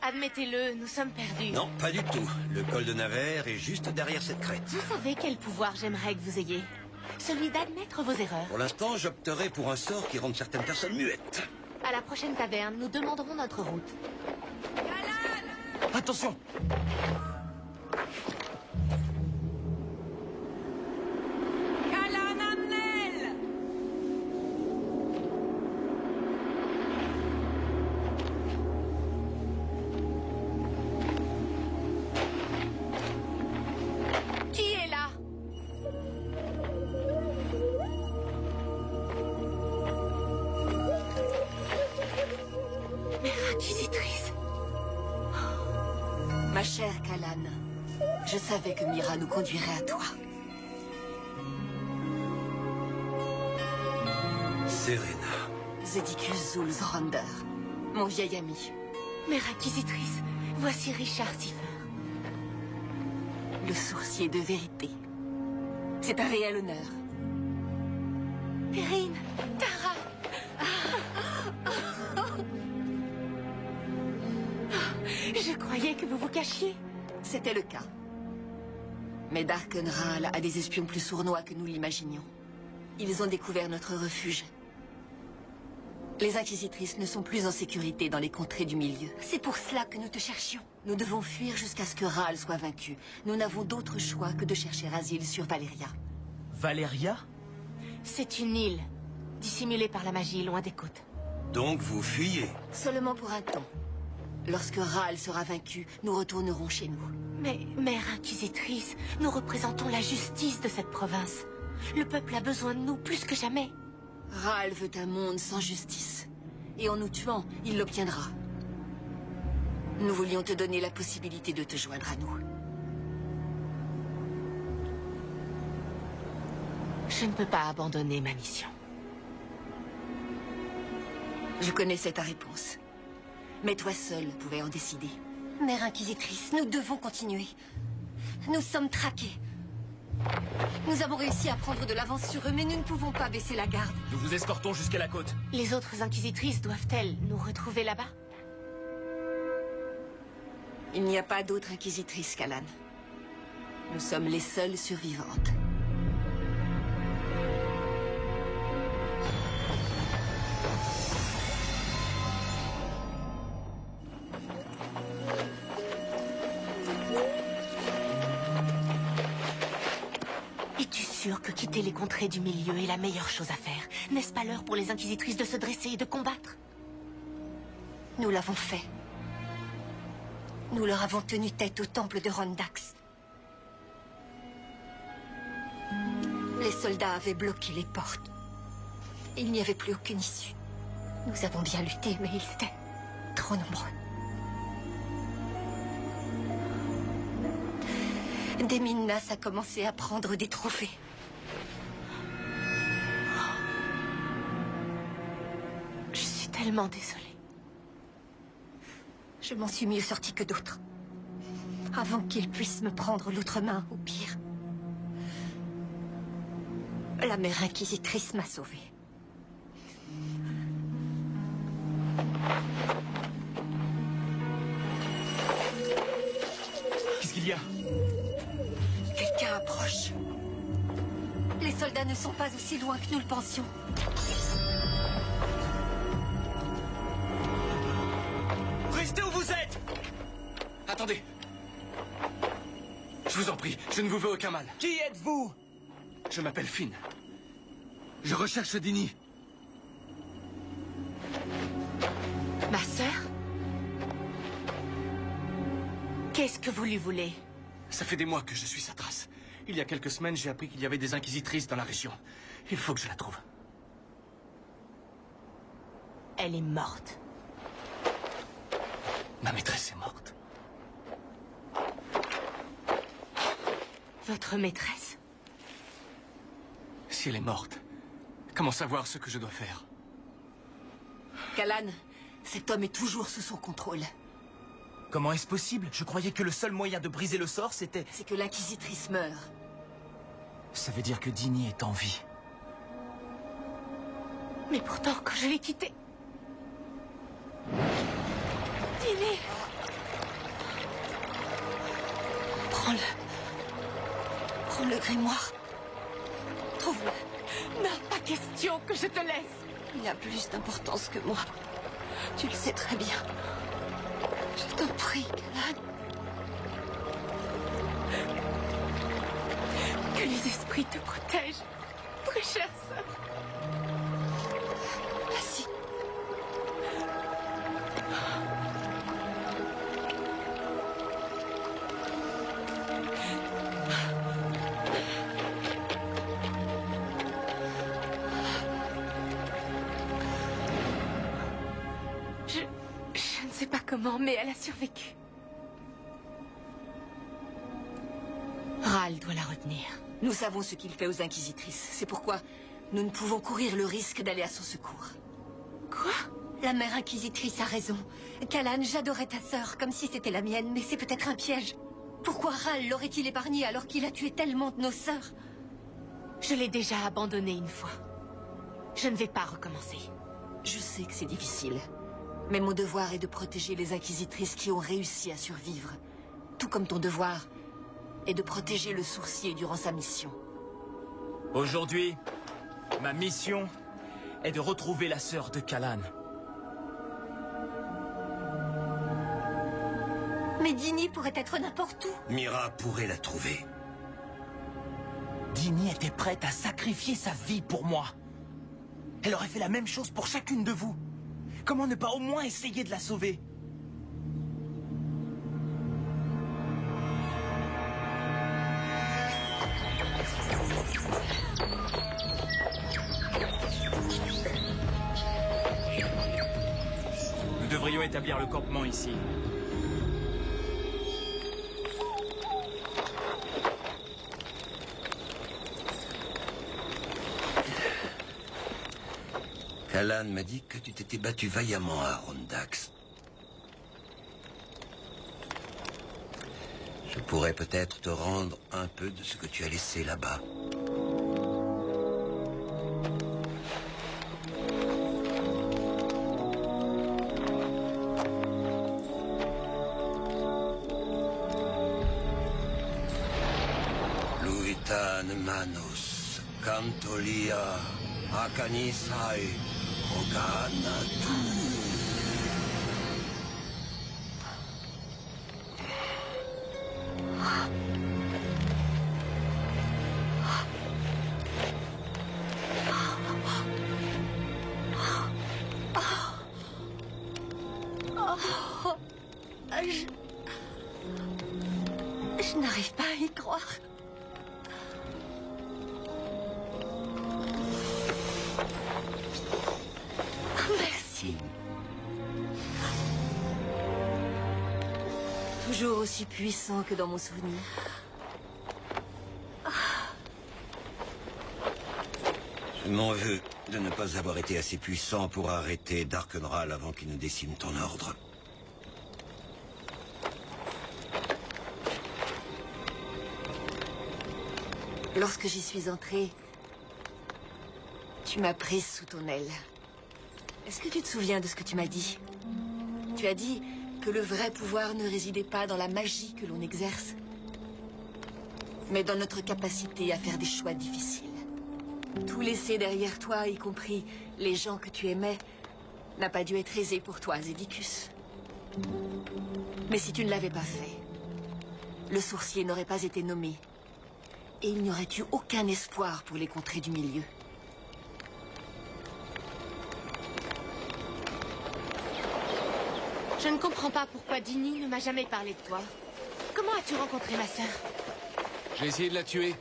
Admettez-le, nous sommes perdus. Non, pas du tout. Le col de Navarre est juste derrière cette crête. Vous savez quel pouvoir j'aimerais que vous ayez? Celui d'admettre vos erreurs. Pour l'instant, j'opterai pour un sort qui rende certaines personnes muettes. À la prochaine taverne, nous demanderons notre route. Attention! Qui est là? Mère Inquisitrice. Ma chère Kalan, je savais que Mira nous conduirait à toi. Serena. Zedicus Zulzrander, mon vieil ami. Mère Inquisitrice, voici Richard Siffer. Le sourcier de vérité. C'est un réel honneur. Perrine, Tara. Je croyais que vous vous cachiez. C'était le cas. Mais Darkenral a des espions plus sournois que nous l'imaginions. Ils ont découvert notre refuge. Les inquisitrices ne sont plus en sécurité dans les contrées du milieu. C'est pour cela que nous te cherchions. Nous devons fuir jusqu'à ce que Rahl soit vaincu. Nous n'avons d'autre choix que de chercher asile sur Valeria. Valeria? C'est une île, dissimulée par la magie loin des côtes. Donc vous fuyez. Seulement pour un temps. Lorsque Rahl sera vaincu, nous retournerons chez nous. Mais, Mère Inquisitrice, nous représentons la justice de cette province. Le peuple a besoin de nous plus que jamais. Rahl veut un monde sans justice. Et en nous tuant, il l'obtiendra. Nous voulions te donner la possibilité de te joindre à nous. Je ne peux pas abandonner ma mission. Je connaissais ta réponse. Mais toi seule pouvais en décider. Mère Inquisitrice, nous devons continuer. Nous sommes traqués. Nous avons réussi à prendre de l'avance sur eux, mais nous ne pouvons pas baisser la garde. Nous vous escortons jusqu'à la côte. Les autres inquisitrices doivent-elles nous retrouver là-bas? Il n'y a pas d'autre inquisitrice qu'Alan. Nous sommes les seules survivantes. Es-tu sûr que quitter les contrées du milieu est la meilleure chose à faire? N'est-ce pas l'heure pour les inquisitrices de se dresser et de combattre? Nous l'avons fait. Nous leur avons tenu tête au temple de Rondax. Les soldats avaient bloqué les portes. Il n'y avait plus aucune issue. Nous avons bien lutté, mais ils étaient trop nombreux. Deminnas a commencé à prendre des trophées. Je suis tellement désolée. Je m'en suis mieux sortie que d'autres. Avant qu'ils puissent me prendre l'autre main, au pire. La mère inquisitrice m'a sauvée. Qu'est-ce qu'il y a? Quelqu'un approche. Les soldats ne sont pas aussi loin que nous le pensions. Restez où vous êtes! Attendez. Je vous en prie, je ne vous veux aucun mal. Qui êtes-vous? Je m'appelle Finn. Je recherche Dini. Ma sœur? Qu'est-ce que vous lui voulez? Ça fait des mois que je suis sa trace. Il y a quelques semaines, j'ai appris qu'il y avait des inquisitrices dans la région. Il faut que je la trouve. Elle est morte. Ma maîtresse est morte. Votre maîtresse? Si elle est morte, comment savoir ce que je dois faire? Kalan, cet homme est toujours sous son contrôle. Comment est-ce possible? Je croyais que le seul moyen de briser le sort, c'était... C'est que l'inquisitrice meurt. Ça veut dire que Dini est en vie. Mais pourtant, quand je l'ai quitté... Dini! Prends-le. Prends le grimoire. Trouve-le. Non, pas question que je te laisse. Il a plus d'importance que moi. Tu le sais très bien. Je t'en prie, Callan. Que les esprits te protègent, très chère sœur. Vas-y. Je ne sais pas comment, mais elle a survécu. Ral doit la retenir. Nous savons ce qu'il fait aux inquisitrices. C'est pourquoi nous ne pouvons courir le risque d'aller à son secours. Quoi? La mère inquisitrice a raison. Callan, j'adorais ta sœur comme si c'était la mienne, mais c'est peut-être un piège. Pourquoi Ral l'aurait-il épargné alors qu'il a tué tellement de nos sœurs? Je l'ai déjà abandonnée une fois. Je ne vais pas recommencer. Je sais que c'est difficile. Mais mon devoir est de protéger les inquisitrices qui ont réussi à survivre. Tout comme ton devoir est de protéger le sourcier durant sa mission. Aujourd'hui, ma mission est de retrouver la sœur de Callan. Mais Dini pourrait être n'importe où. Mira pourrait la trouver. Dini était prête à sacrifier sa vie pour moi. Elle aurait fait la même chose pour chacune de vous. Comment ne pas au moins essayer de la sauver? Nous devrions établir le campement ici. Callan m'a dit que tu t'étais battu vaillamment à Rondax. Je pourrais peut-être te rendre un peu de ce que tu as laissé là-bas. Luitan Manus, Cantolia, Akanisai, Oganatu. Je n'arrive pas à y croire. Merci. Toujours aussi puissant que dans mon souvenir. Je m'en veux de ne pas avoir été assez puissant pour arrêter Darkenral avant qu'il ne décime ton ordre. Lorsque j'y suis entrée, tu m'as prise sous ton aile. Est-ce que tu te souviens de ce que tu m'as dit? Tu as dit que le vrai pouvoir ne résidait pas dans la magie que l'on exerce, mais dans notre capacité à faire des choix difficiles. Tout laisser derrière toi, y compris les gens que tu aimais, n'a pas dû être aisé pour toi, Zedicus. Mais si tu ne l'avais pas fait, le sourcier n'aurait pas été nommé. Et il n'y aurait eu aucun espoir pour les contrées du milieu. Je ne comprends pas pourquoi Dini ne m'a jamais parlé de toi. Comment as-tu rencontré ma sœur? J'ai essayé de la tuer.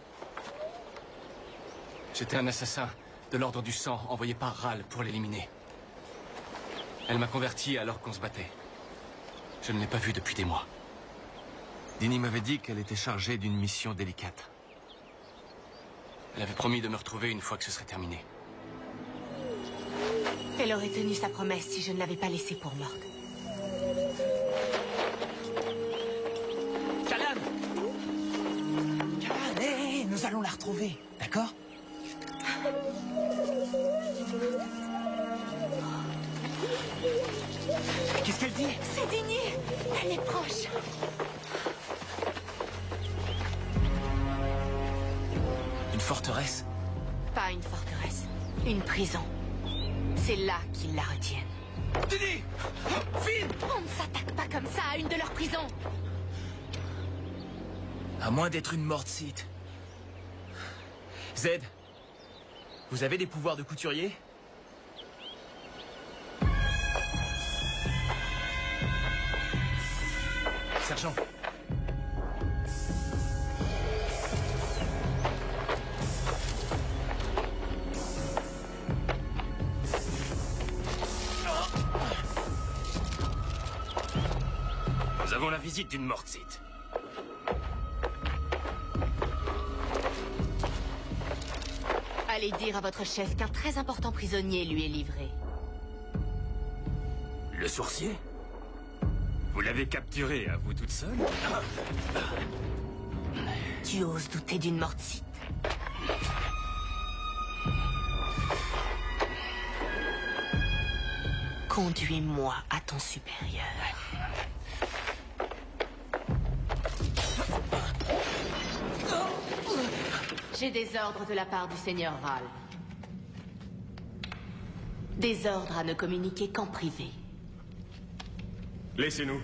J'étais un assassin de l'Ordre du Sang envoyé par Ral pour l'éliminer. Elle m'a converti alors qu'on se battait. Je ne l'ai pas vue depuis des mois. Dini m'avait dit qu'elle était chargée d'une mission délicate. Elle avait promis de me retrouver une fois que ce serait terminé. Elle aurait tenu sa promesse si je ne l'avais pas laissée pour morte. Callan! Callan, hé, nous allons la retrouver, d'accord? Qu'est-ce qu'elle dit? C'est Dini! Elle est proche! forteresse? Pas une forteresse, une prison. C'est là qu'ils la retiennent. Dini! Finn! On ne s'attaque pas comme ça à une de leurs prisons. À moins d'être une morte site. Zed, vous avez des pouvoirs de couturier? Sergent. Nous avons la visite d'une morte-site. Allez dire à votre chef qu'un très important prisonnier lui est livré. Le sourcier? Vous l'avez capturé à vous toute seule? Tu oses douter d'une morte-site? Conduis-moi à ton supérieur. J'ai des ordres de la part du Seigneur Ral. Des ordres à ne communiquer qu'en privé. Laissez-nous.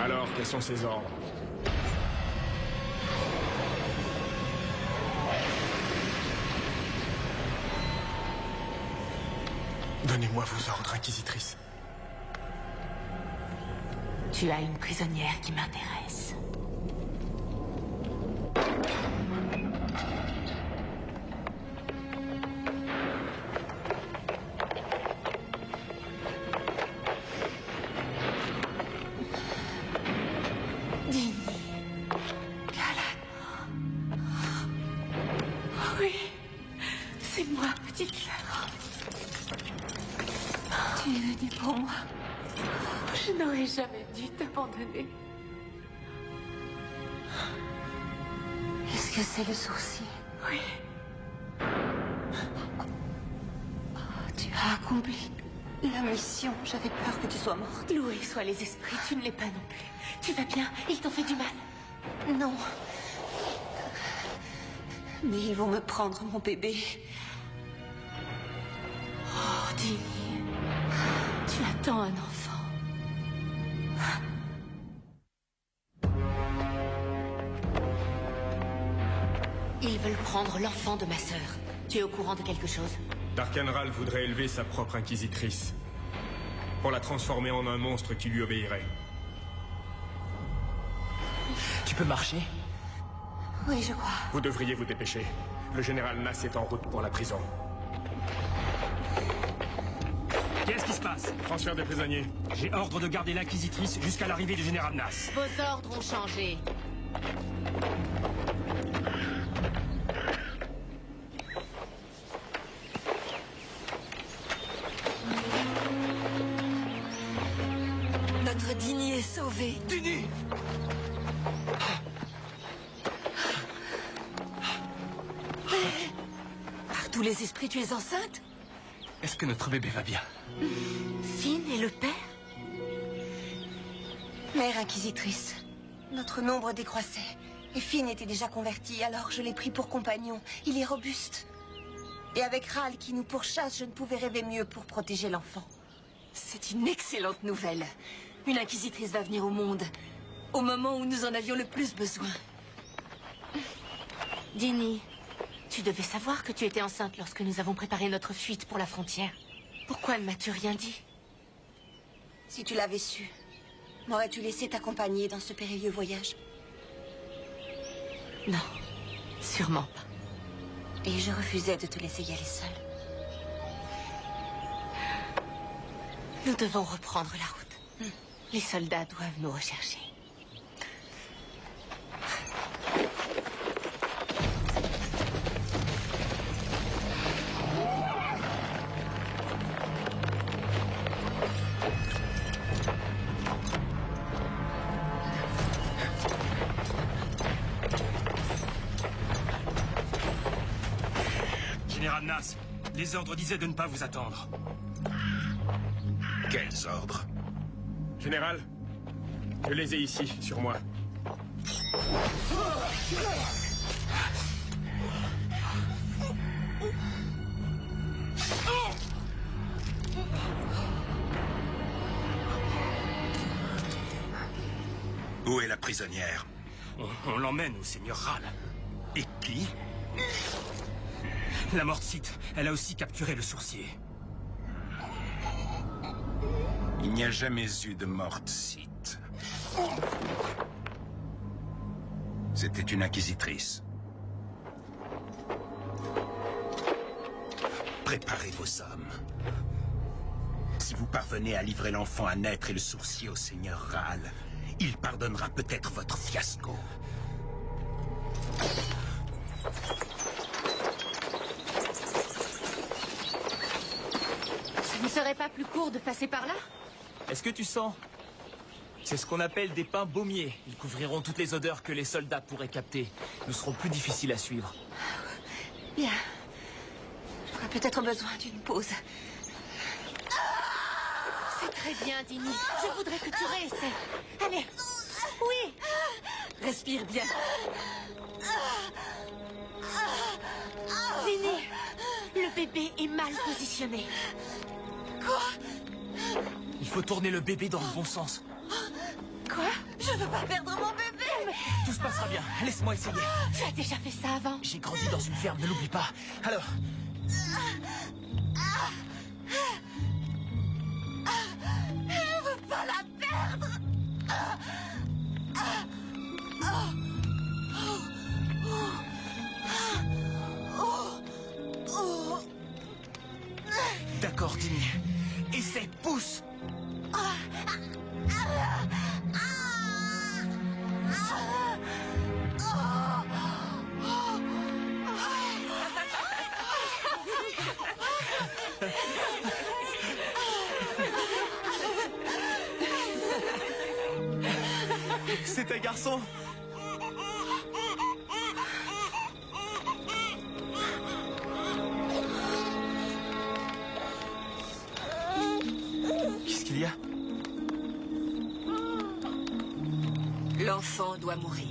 Alors, quels sont ces ordres? Donnez-moi vos ordres, Inquisitrice. Tu as une prisonnière qui m'intéresse. Dini. Callan. Oui, c'est moi, petite sœur. Tu es venue pour moi. Je n'aurais jamais dû t'abandonner. Est-ce que c'est le sourcier? Oui. Tu as accompli la mission. J'avais peur que tu sois morte. Loués soient les esprits, tu ne l'es pas non plus. Tu vas bien? Ils t'ont fait du mal? Non. Mais ils vont me prendre mon bébé. Oh, Dini. Tu attends un enfant. Ils veulent prendre l'enfant de ma sœur. Tu es au courant de quelque chose? Darkenral voudrait élever sa propre inquisitrice. Pour la transformer en un monstre qui lui obéirait. Tu peux marcher? Oui, je crois. Vous devriez vous dépêcher. Le général Nass est en route pour la prison. Qu'est-ce qui se passe? Transfert des prisonniers. J'ai ordre de garder l'inquisitrice jusqu'à l'arrivée du général Nass. Vos ordres ont changé. Notre Dini est sauvé. Dini! Par tous les esprits, tu es enceinte? Est-ce que notre bébé va bien? Finn et le père? Mère inquisitrice, notre nombre décroissait. Et Finn était déjà converti, alors je l'ai pris pour compagnon. Il est robuste. Et avec Ral qui nous pourchasse, je ne pouvais rêver mieux pour protéger l'enfant. C'est une excellente nouvelle. Une inquisitrice va venir au monde, au moment où nous en avions le plus besoin. Dini, tu devais savoir que tu étais enceinte lorsque nous avons préparé notre fuite pour la frontière. Pourquoi ne m'as-tu rien dit? Si tu l'avais su, m'aurais-tu laissé t'accompagner dans ce périlleux voyage? Non, sûrement pas. Et je refusais de te laisser y aller seule. Nous devons reprendre la route. Les soldats doivent nous rechercher. Général Nass, les ordres disaient de ne pas vous attendre. Quels ordres? Général, je les ai ici, sur moi. Où est la prisonnière? On l'emmène au Seigneur Ral. Et qui? La Morte-Sith, elle a aussi capturé le sourcier. Il n'y a jamais eu de Morte-Sith. C'était une inquisitrice. Préparez vos hommes. Si vous parvenez à livrer l'enfant à naître et le sourcier au Seigneur Ral, il pardonnera peut-être votre fiasco. Ça ne serait pas plus court de passer par là? Est-ce que tu sens? C'est ce qu'on appelle des pains baumiers. Ils couvriront toutes les odeurs que les soldats pourraient capter. Nous serons plus difficiles à suivre. Bien. J'aurai peut-être besoin d'une pause. C'est très bien, Dini. Je voudrais que tu réessaies. Allez. Oui. Respire bien. Dini, le bébé est mal positionné. Quoi? Il faut tourner le bébé dans le bon sens. Quoi? Je ne veux pas perdre mon bébé. Tout se passera bien. Laisse-moi essayer. Tu as déjà fait ça avant? J'ai grandi dans une ferme, ne l'oublie pas. Alors... Je veux pas la perdre. D'accord, Dini. Essaie, pousse. C'est un garçon. Qu'est-ce qu'il y a? L'enfant doit mourir.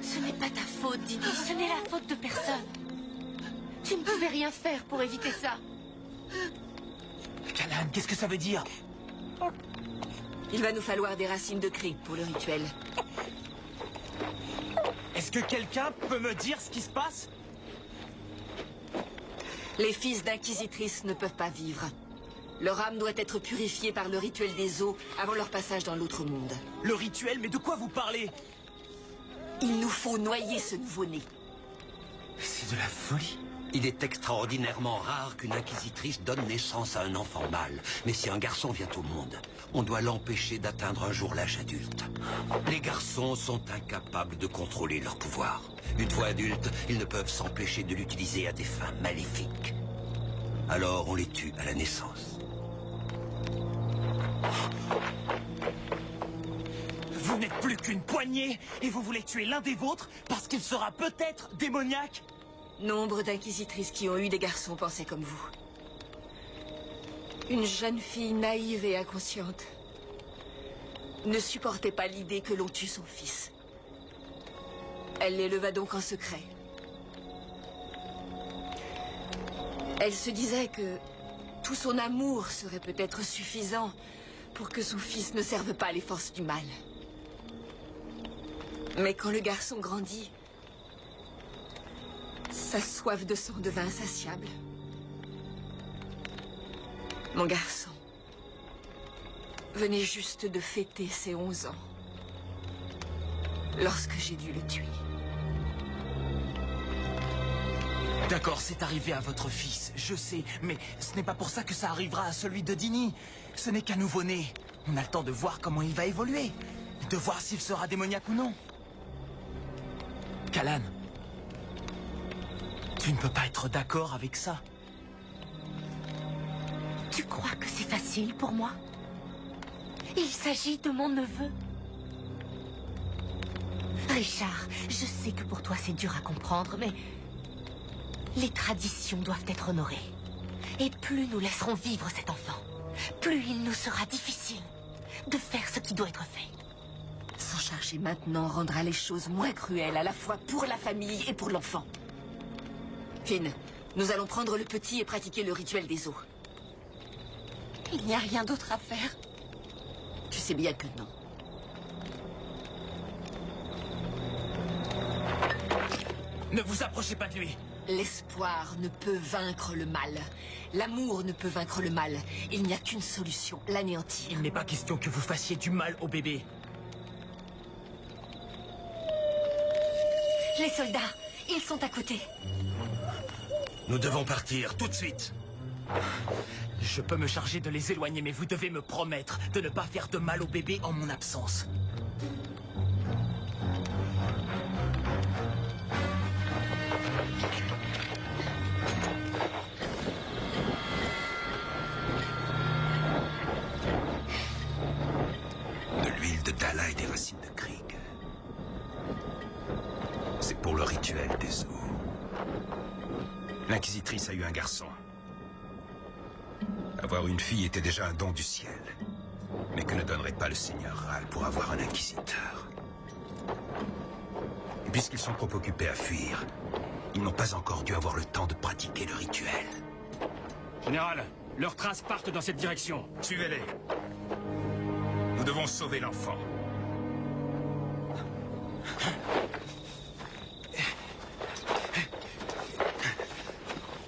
Ce n'est pas ta faute, Dini. Ce n'est la faute de personne. Tu ne pouvais rien faire pour éviter ça. Callan, qu'est-ce que ça veut dire? Il va nous falloir des racines de cric pour le rituel. Est-ce que quelqu'un peut me dire ce qui se passe? Les fils d'inquisitrices ne peuvent pas vivre. Leur âme doit être purifiée par le rituel des eaux avant leur passage dans l'autre monde. Le rituel? Mais de quoi vous parlez? Il nous faut noyer ce nouveau-né. C'est de la folie. Il est extraordinairement rare qu'une inquisitrice donne naissance à un enfant mâle. Mais si un garçon vient au monde, on doit l'empêcher d'atteindre un jour l'âge adulte. Les garçons sont incapables de contrôler leur pouvoir. Une fois adultes, ils ne peuvent s'empêcher de l'utiliser à des fins maléfiques. Alors on les tue à la naissance. Vous n'êtes plus qu'une poignée et vous voulez tuer l'un des vôtres parce qu'il sera peut-être démoniaque? Nombre d'inquisitrices qui ont eu des garçons pensaient comme vous. Une jeune fille naïve et inconsciente ne supportait pas l'idée que l'on tue son fils. Elle l'éleva donc en secret. Elle se disait que tout son amour serait peut-être suffisant pour que son fils ne serve pas les forces du mal. Mais quand le garçon grandit, sa soif de sang devint insatiable. Mon garçon venait juste de fêter ses 11 ans lorsque j'ai dû le tuer. D'accord, c'est arrivé à votre fils, je sais, mais ce n'est pas pour ça que ça arrivera à celui de Dini. Ce n'est qu'un nouveau-né. On a le temps de voir comment il va évoluer, de voir s'il sera démoniaque ou non. Callan, tu ne peux pas être d'accord avec ça. Tu crois que c'est facile pour moi? Il s'agit de mon neveu. Richard, je sais que pour toi c'est dur à comprendre, mais les traditions doivent être honorées. Et plus nous laisserons vivre cet enfant, plus il nous sera difficile de faire ce qui doit être fait. S'en charger maintenant rendra les choses moins cruelles, à la fois pour la famille et pour l'enfant. Finn, nous allons prendre le petit et pratiquer le rituel des eaux. Il n'y a rien d'autre à faire. Tu sais bien que non. Ne vous approchez pas de lui. L'espoir ne peut vaincre le mal. L'amour ne peut vaincre le mal. Il n'y a qu'une solution, l'anéantir. Il n'est pas question que vous fassiez du mal au bébé. Les soldats, ils sont à côté. Nous devons partir tout de suite. Je peux me charger de les éloigner, mais vous devez me promettre de ne pas faire de mal au bébé en mon absence. De l'huile de Dala et des racines de Krieg. C'est pour le rituel des eaux. L'inquisitrice a eu un garçon. Avoir une fille était déjà un don du ciel. Mais que ne donnerait pas le seigneur Ral pour avoir un inquisiteur? Et puisqu'ils sont trop occupés à fuir, ils n'ont pas encore dû avoir le temps de pratiquer le rituel. Général, leurs traces partent dans cette direction. Suivez-les. Nous devons sauver l'enfant.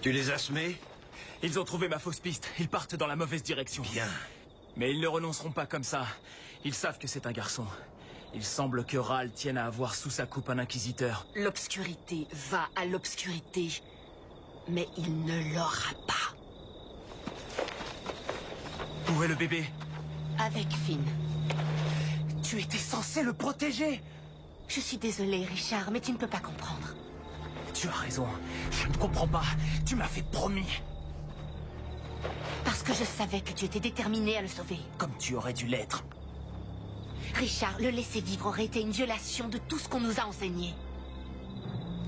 Tu les as semés? Ils ont trouvé ma fausse piste. Ils partent dans la mauvaise direction. Bien. Mais ils ne renonceront pas comme ça. Ils savent que c'est un garçon. Il semble que Ral tienne à avoir sous sa coupe un inquisiteur. L'obscurité va à l'obscurité, mais il ne l'aura pas. Où est le bébé? Avec Finn. Tu étais censé le protéger. Je suis désolée, Richard, mais tu ne peux pas comprendre. Tu as raison. Je ne comprends pas. Tu m'as fait promis. Parce que je savais que tu étais déterminé à le sauver. Comme tu aurais dû l'être. Richard, le laisser vivre aurait été une violation de tout ce qu'on nous a enseigné.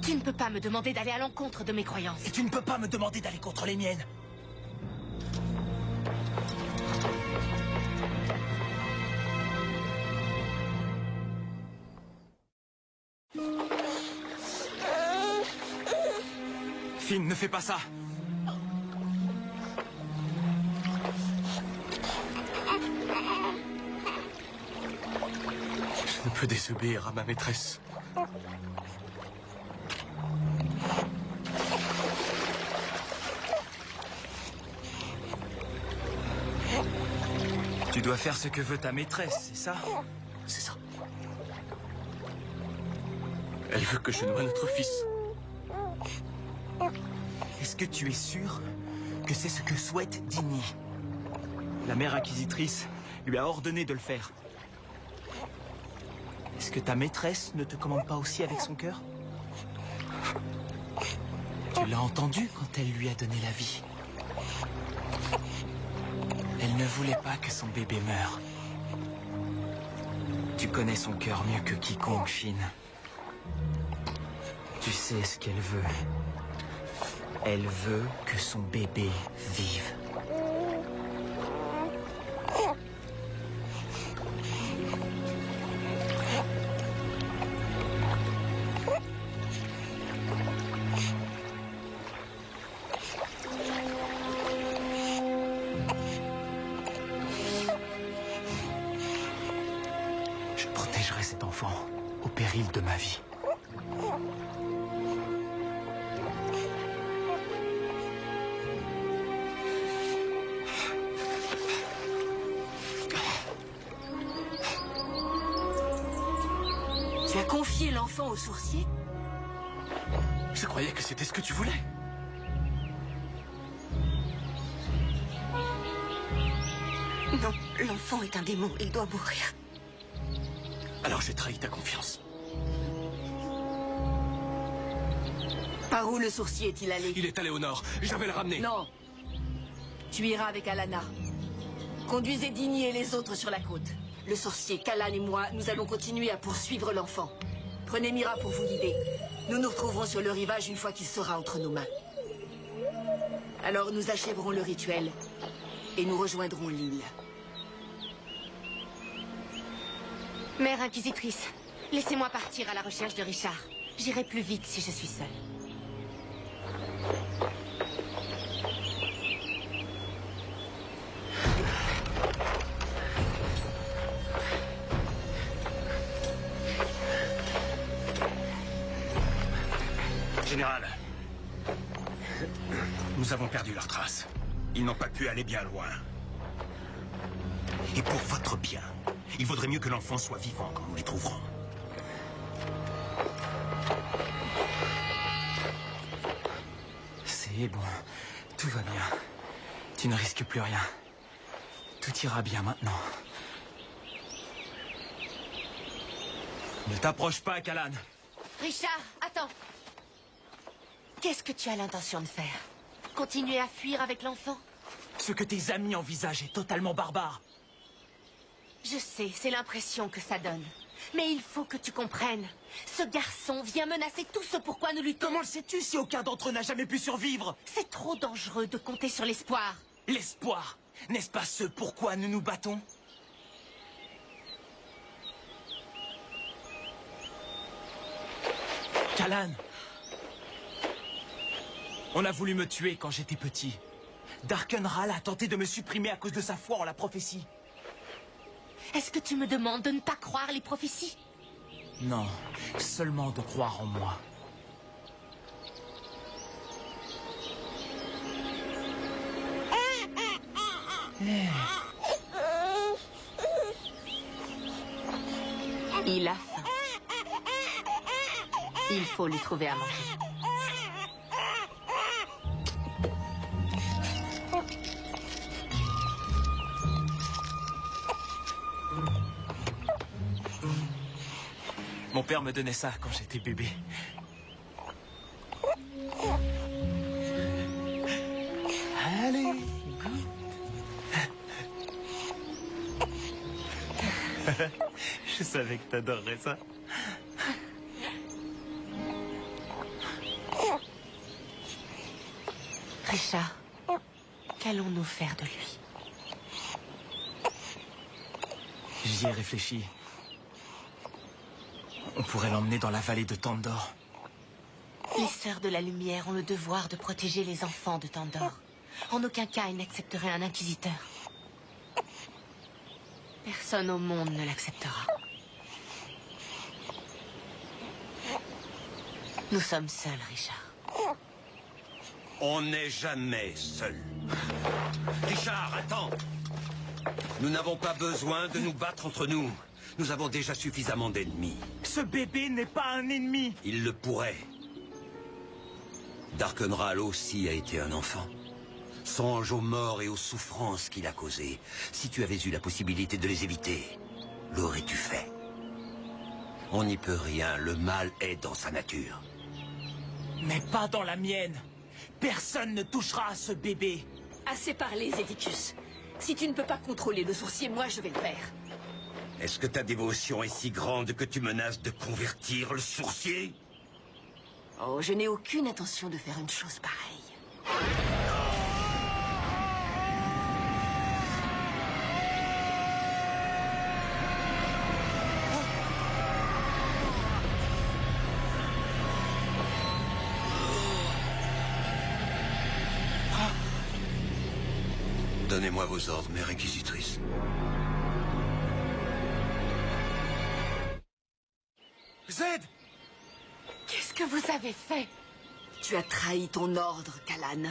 Tu ne peux pas me demander d'aller à l'encontre de mes croyances. Et tu ne peux pas me demander d'aller contre les miennes. Finn, ne fais pas ça. Je ne peux désobéir à ma maîtresse. Tu dois faire ce que veut ta maîtresse, c'est ça? C'est ça. Elle veut que je noie notre fils. Est-ce que tu es sûr que c'est ce que souhaite Dini? La mère inquisitrice lui a ordonné de le faire. Est-ce que ta maîtresse ne te commande pas aussi avec son cœur? Tu l'as entendu quand elle lui a donné la vie. Elle ne voulait pas que son bébé meure. Tu connais son cœur mieux que quiconque, Finn. Tu sais ce qu'elle veut. Elle veut que son bébé vive. Je protégerai cet enfant au péril de ma vie. Tu as confié l'enfant au sourcier? Je croyais que c'était ce que tu voulais. Non, l'enfant est un démon, il doit mourir. Alors j'ai trahi ta confiance. Par où le sourcier est-il allé? Il est allé au nord. Je vais le ramener. Non. Tu iras avec Alana. Conduisez Dini et les autres sur la côte. Le sorcier, Kalan et moi, nous allons continuer à poursuivre l'enfant. Prenez Mira pour vous guider. Nous nous retrouverons sur le rivage une fois qu'il sera entre nos mains. Alors nous achèverons le rituel et nous rejoindrons l'île. Mère Inquisitrice, laissez-moi partir à la recherche de Richard. J'irai plus vite si je suis seule. Général, nous avons perdu leurs traces. Ils n'ont pas pu aller bien loin. Et pour votre bien, il vaudrait mieux que l'enfant soit vivant quand nous les trouverons. C'est bon, tout va bien. Tu ne risques plus rien. Tout ira bien maintenant. Ne t'approche pas, Callan. Richard, attends. Qu'est-ce que tu as l'intention de faire? Continuer à fuir avec l'enfant? Ce que tes amis envisagent est totalement barbare. Je sais, c'est l'impression que ça donne. Mais il faut que tu comprennes. Ce garçon vient menacer tout ce pourquoi nous luttons. Comment le sais-tu si aucun d'entre eux n'a jamais pu survivre? C'est trop dangereux de compter sur l'espoir. L'espoir, n'est-ce pas ce pourquoi nous nous battons? Callan, on a voulu me tuer quand j'étais petit. Darkenral a tenté de me supprimer à cause de sa foi en la prophétie. Est-ce que tu me demandes de ne pas croire les prophéties? Non, seulement de croire en moi. Il a faim. Il faut lui trouver à manger. Mon père me donnait ça quand j'étais bébé. Allez, goûte. Je savais que t'adorerais ça. Richard, qu'allons-nous faire de lui? J'y ai réfléchi. On pourrait l'emmener dans la vallée de Tandor. Les Sœurs de la Lumière ont le devoir de protéger les enfants de Tandor. En aucun cas, elles n'accepteraient un inquisiteur. Personne au monde ne l'acceptera. Nous sommes seuls, Richard. On n'est jamais seul. Richard, attends! Nous n'avons pas besoin de nous battre entre nous. Nous avons déjà suffisamment d'ennemis. Ce bébé n'est pas un ennemi. Il le pourrait. Darkenral aussi a été un enfant. Songe aux morts et aux souffrances qu'il a causées. Si tu avais eu la possibilité de les éviter, l'aurais-tu fait? On n'y peut rien. Le mal est dans sa nature. Mais pas dans la mienne. Personne ne touchera à ce bébé. Assez parlé, Zedicus. Si tu ne peux pas contrôler le sourcier, moi je vais le faire. Est-ce que ta dévotion est si grande que tu menaces de convertir le sourcier? Oh, je n'ai aucune intention de faire une chose pareille. Donnez-moi vos ordres, Mère Inquisitrice. Zed! Qu'est-ce que vous avez fait? Tu as trahi ton ordre, Callan.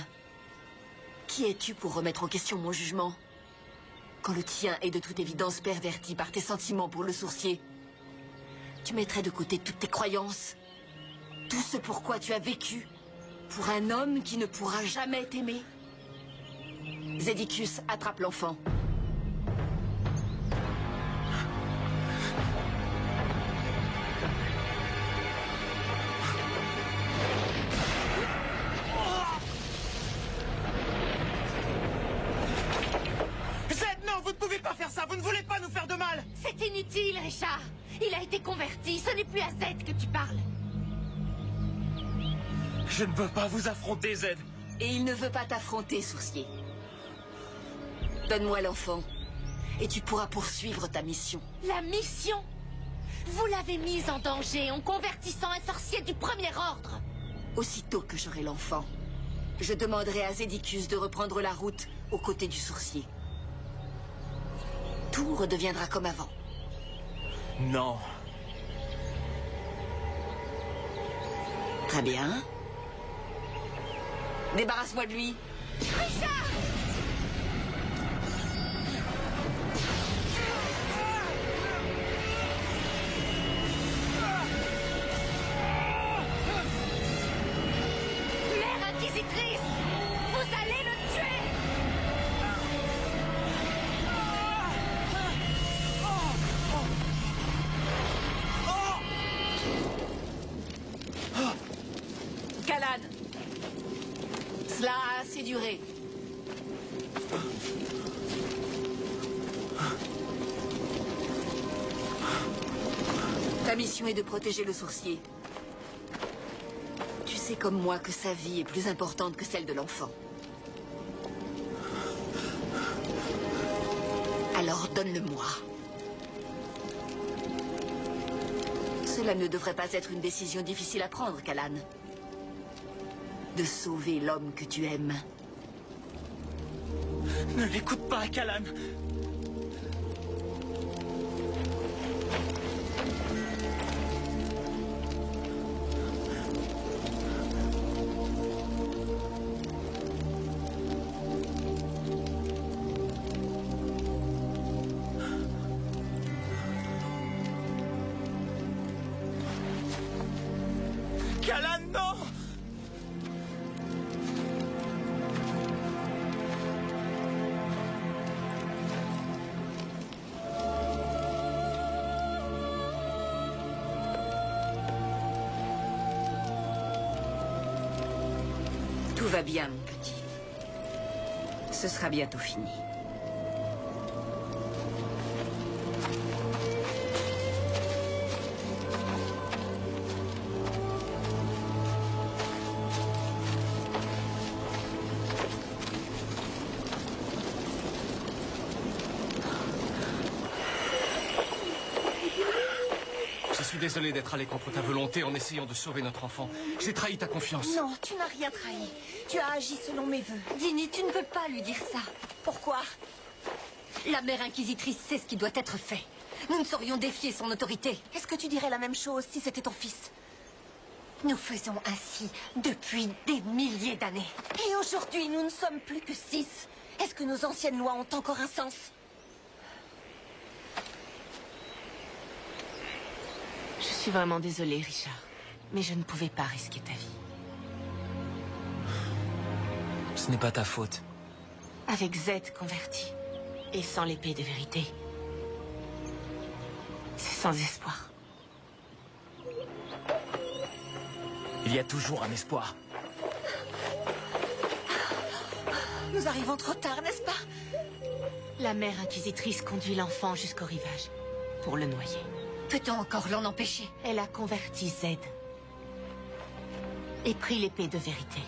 Qui es-tu pour remettre en question mon jugement? Quand le tien est de toute évidence perverti par tes sentiments pour le sourcier, tu mettrais de côté toutes tes croyances, tout ce pourquoi tu as vécu, pour un homme qui ne pourra jamais t'aimer. Zedicus, attrape l'enfant. Vous ne pouvez pas faire ça, vous ne voulez pas nous faire de mal. C'est inutile, Richard. Il a été converti, ce n'est plus à Zed que tu parles. Je ne veux pas vous affronter, Zed. Et il ne veut pas t'affronter, sourcier. Donne-moi l'enfant, et tu pourras poursuivre ta mission. La mission? Vous l'avez mise en danger en convertissant un sorcier du premier ordre. Aussitôt que j'aurai l'enfant, je demanderai à Zedicus de reprendre la route aux côtés du sourcier. Tout redeviendra comme avant. Non. Très bien. Débarrasse-moi de lui. Richard! Mère Inquisitrice! Vous allez le tuer! Callan! Cela a assez duré. Ta mission est de protéger le sourcier. Tu sais comme moi que sa vie est plus importante que celle de l'enfant. Alors donne-le-moi. Cela ne devrait pas être une décision difficile à prendre, Callan. De sauver l'homme que tu aimes. Ne l'écoute pas, Callan. Callan, non! Tout va bien, mon petit. Ce sera bientôt fini. Je suis désolé d'être allé contre ta volonté en essayant de sauver notre enfant. J'ai trahi ta confiance. Non, tu n'as rien trahi. Tu as agi selon mes vœux. Dini, tu ne peux pas lui dire ça. Pourquoi? La mère Inquisitrice sait ce qui doit être fait. Nous ne saurions défier son autorité. Est-ce que tu dirais la même chose si c'était ton fils? Nous faisons ainsi depuis des milliers d'années. Et aujourd'hui, nous ne sommes plus que 6. Est-ce que nos anciennes lois ont encore un sens? Je suis vraiment désolée, Richard. Mais je ne pouvais pas risquer ta vie. Ce n'est pas ta faute. Avec Z converti, et sans l'épée de vérité, c'est sans espoir. Il y a toujours un espoir. Nous arrivons trop tard, n'est-ce pas? La mère Inquisitrice conduit l'enfant jusqu'au rivage, pour le noyer. Peut-on encore l'en empêcher? Elle a converti Z, et pris l'épée de vérité.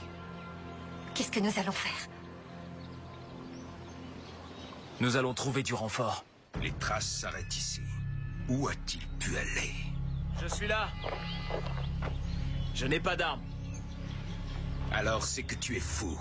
Qu'est-ce que nous allons faire? Nous allons trouver du renfort. Les traces s'arrêtent ici. Où a-t-il pu aller? Je suis là. Je n'ai pas d'arme. Alors c'est que tu es fou.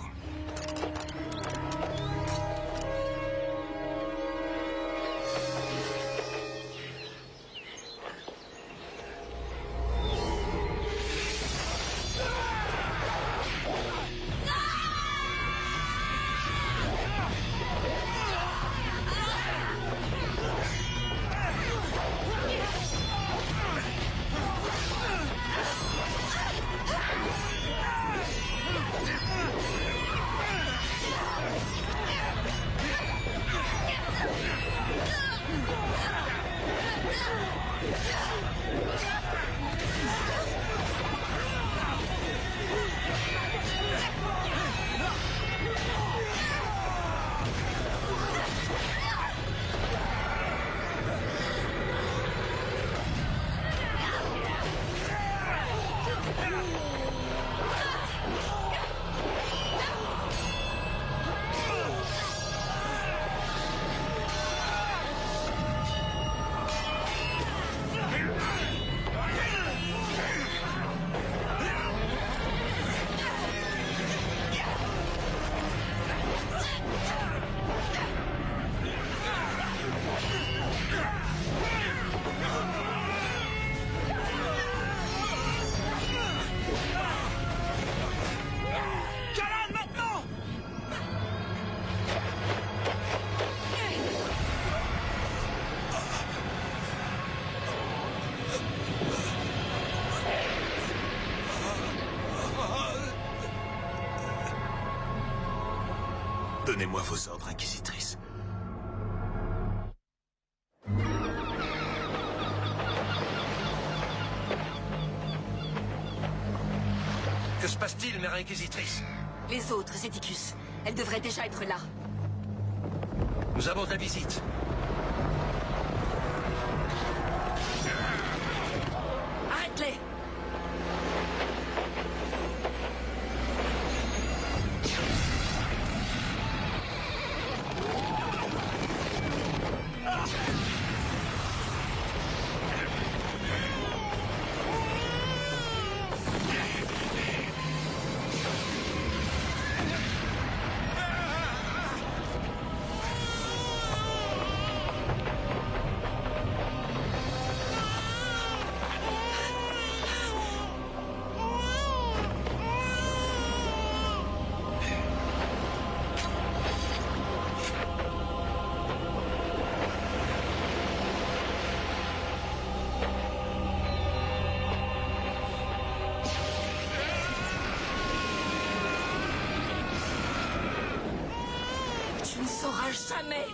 Donnez-moi vos ordres, Inquisitrice. Que se passe-t-il, Mère Inquisitrice? Les autres, Zéticus. Elles devraient déjà être là. Nous avons de la visite. Arrête-les! Tu ne sauras jamais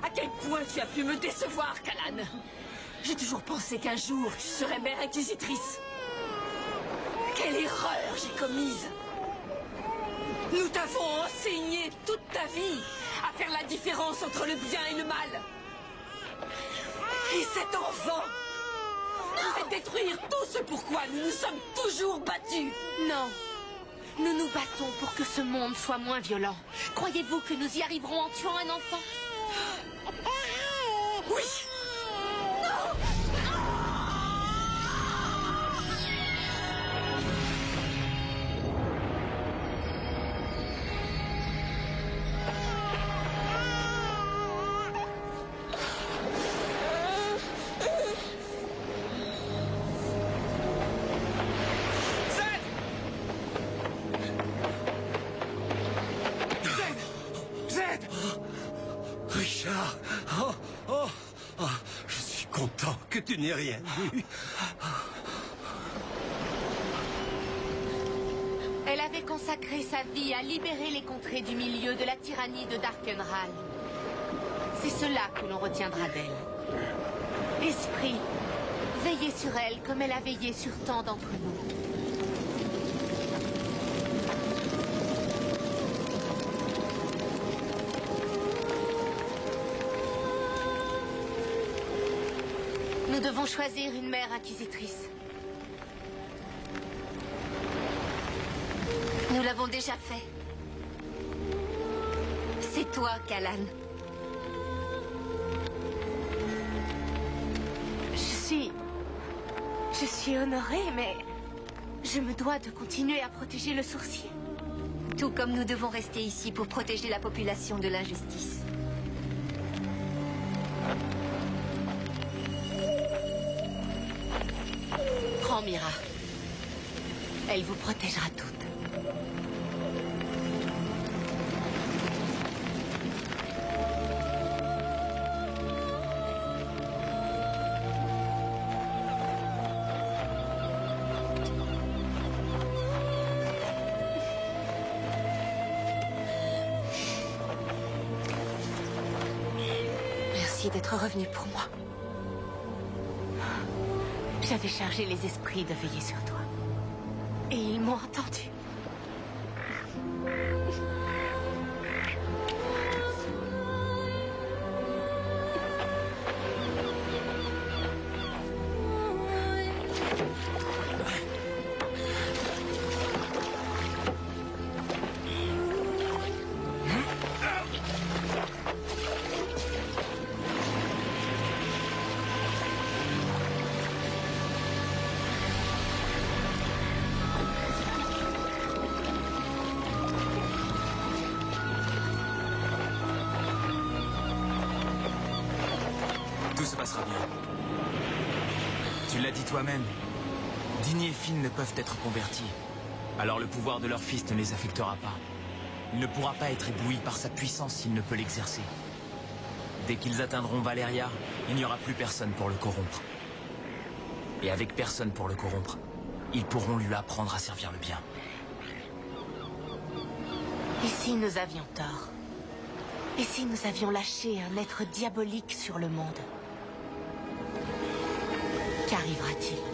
à quel point tu as pu me décevoir, Callan. J'ai toujours pensé qu'un jour, tu serais mère inquisitrice. Quelle erreur j'ai commise! Nous t'avons enseigné toute ta vie à faire la différence entre le bien et le mal. Et cet enfant pourrait détruire tout ce pourquoi nous nous sommes toujours battus. Non. Nous nous battons pour que ce monde soit moins violent. Croyez-vous que nous y arriverons en tuant un enfant? Oui! Richard, je suis content que tu n'aies rien vu. Elle avait consacré sa vie à libérer les contrées du milieu de la tyrannie de Darkenral. C'est cela que l'on retiendra d'elle. Esprit, veillez sur elle comme elle a veillé sur tant d'entre nous. Nous devons choisir une mère inquisitrice. Nous l'avons déjà fait. C'est toi, Callan. Je suis honorée, mais je me dois de continuer à protéger le sourcier. Tout comme nous devons rester ici pour protéger la population de l'injustice. Prends Mira. Elle vous protégera toutes. Merci d'être revenu pour moi. J'avais chargé les esprits de veiller sur toi. Et ils m'ont entendu. Tout se passera bien. Tu l'as dit toi-même. Dini et Finn ne peuvent être convertis. Alors le pouvoir de leur fils ne les affectera pas. Il ne pourra pas être ébloui par sa puissance s'il ne peut l'exercer. Dès qu'ils atteindront Valeria, il n'y aura plus personne pour le corrompre. Et avec personne pour le corrompre, ils pourront lui apprendre à servir le bien. Ici, nous avions tort. Et si nous avions lâché un être diabolique sur le monde? Qu'arrivera-t-il?